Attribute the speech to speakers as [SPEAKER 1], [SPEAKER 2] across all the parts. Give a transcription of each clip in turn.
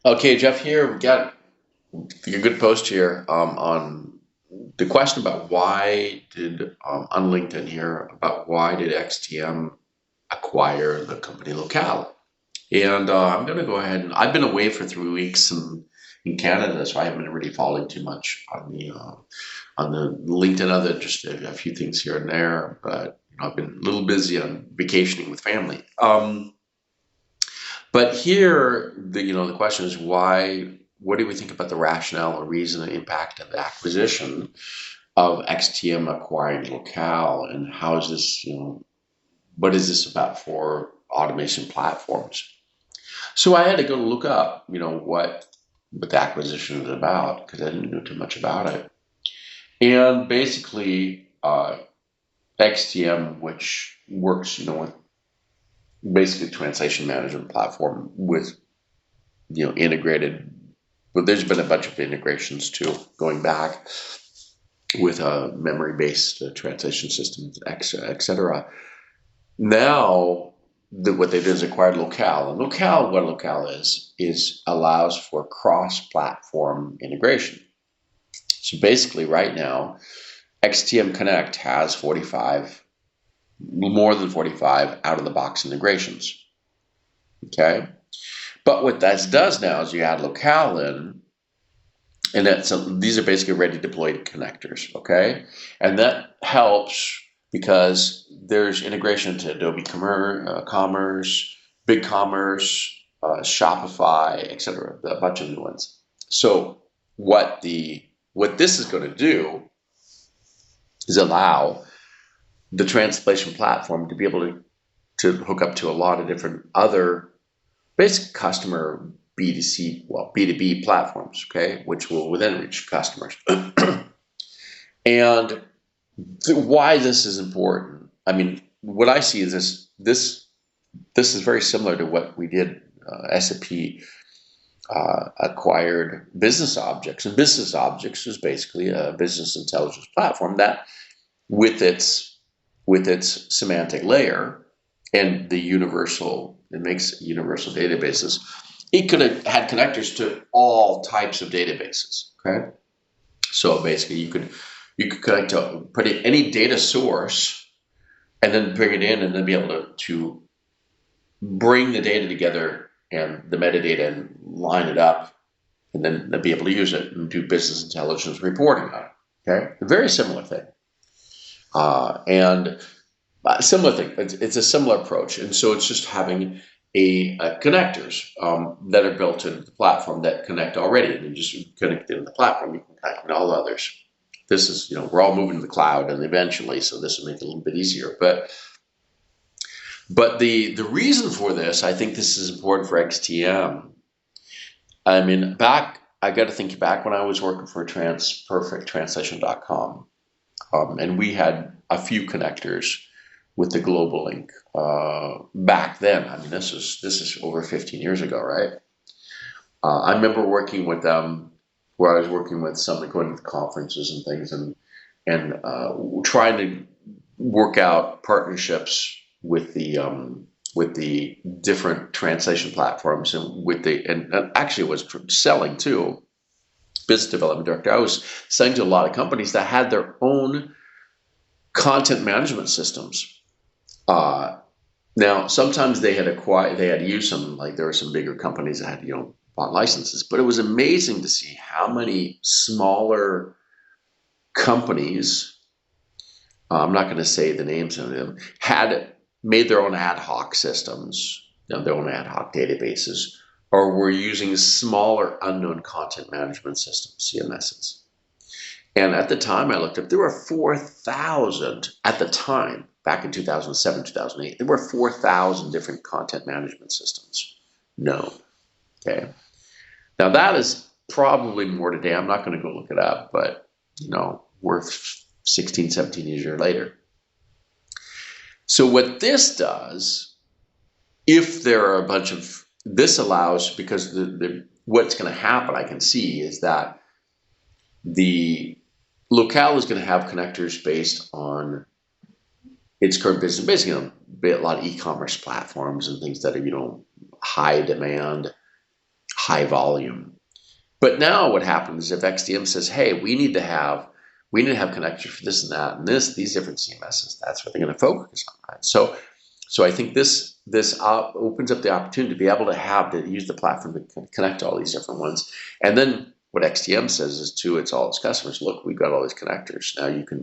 [SPEAKER 1] Okay, Jeff here. We got a good post here on the question about why did on LinkedIn here about why did XTM acquire the company Locale? And I'm going to go ahead and I've been away for 3 weeks in Canada, so I haven't been really following too much on the LinkedIn other than just a few things here and there. But I've been a little busy on vacationing with family. But here, the question is why? What do we think about the rationale or reason and impact of the acquisition of XTM acquiring Locale, and how is this? What is this about for automation platforms? So I had to go look up, what the acquisition is about because I didn't know too much about it. And basically, XTM, which works, with basically translation management platform with integrated. But there's been a bunch of integrations too, going back with a memory-based translation systems, et cetera. Now, what they did is acquired Locale. And what Locale is allows for cross-platform integration. So basically, right now, XTM Connect has more than 45 out-of-the-box integrations. Okay? But what that does now is you add Locale in, and these are basically ready deployed connectors, okay? And that helps because there's integration to Adobe Commerce, BigCommerce, Shopify, etc. A bunch of new ones. So what this is going to do is allow the translation platform to be able to hook up to a lot of different other basic customer B2C, B2B platforms, okay, which will then reach customers. And why this is important, I mean, what I see is this is very similar to what we did. SAP acquired Business Objects, and Business Objects is basically a business intelligence platform that, with its semantic layer and it makes universal databases. It could have had connectors to all types of databases. Okay, so basically you could connect to put in any data source and then bring it in and then be able to bring the data together and the metadata and line it up and then be able to use it and do business intelligence reporting on it. Okay, a very similar thing. And similar thing. It's a similar approach, and so it's just having connectors that are built into the platform that connect already, and you just connect into the platform. You can connect to all others. This is, we're all moving to the cloud, and eventually, so this will make it a little bit easier. But the reason for this, I think this is important for XTM. I mean, I got to think back when I was working for perfecttranslation.com, and we had a few connectors with the global link back then. I mean, this is over 15 years ago, right? I remember working with them where I was working with some, going to conferences and things, and trying to work out partnerships with the different translation platforms and actually was selling too. Business development director, I was selling to a lot of companies that had their own content management systems. Now, sometimes they had used some, like there were some bigger companies that had, bought licenses, but it was amazing to see how many smaller companies, I'm not going to say the names of them, had made their own ad hoc systems, their own ad hoc databases, or were using smaller unknown content management systems, CMSs. And at the time I looked up, there were 4,000 at the time, back in 2007, 2008, there were 4,000 different content management systems known. Okay. Now that is probably more today. I'm not going to go look it up, but we're 16, 17 years later. So what this does, if there are a bunch of, this allows, because what's going to happen, I can see, is that the Locale is going to have connectors based on its current business, basically, a lot of e-commerce platforms and things that are, high demand, high volume. But now what happens if XTM says, "Hey, we need to have connectors for this and that and these different CMSs." That's what they're going to focus on, right? So I think this opens up the opportunity to be able to use the platform to connect all these different ones. And then what XTM says is to all its customers, look, we've got all these connectors. Now you can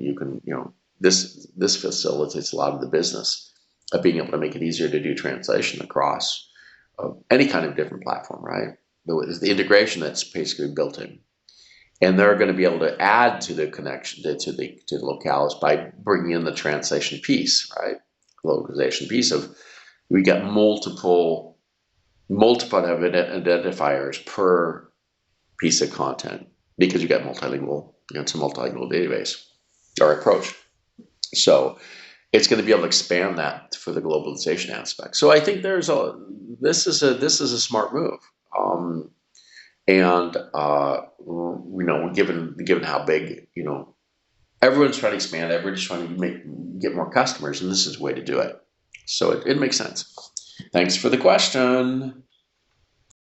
[SPEAKER 1] this facilitates a lot of the business of being able to make it easier to do translation across any kind of different platform, right? The integration that's basically built in. And they're going to be able to add to the connection to the locales by bringing in the translation piece, right? Localization piece of we got multiple identifiers per piece of content because you got multilingual. It's a multilingual database or approach. So it's going to be able to expand that for the globalization aspect. So I think this is a smart move. And given how big, everyone's trying to expand, everyone's trying to get more customers, and this is a way to do it. So it makes sense. Thanks for the question.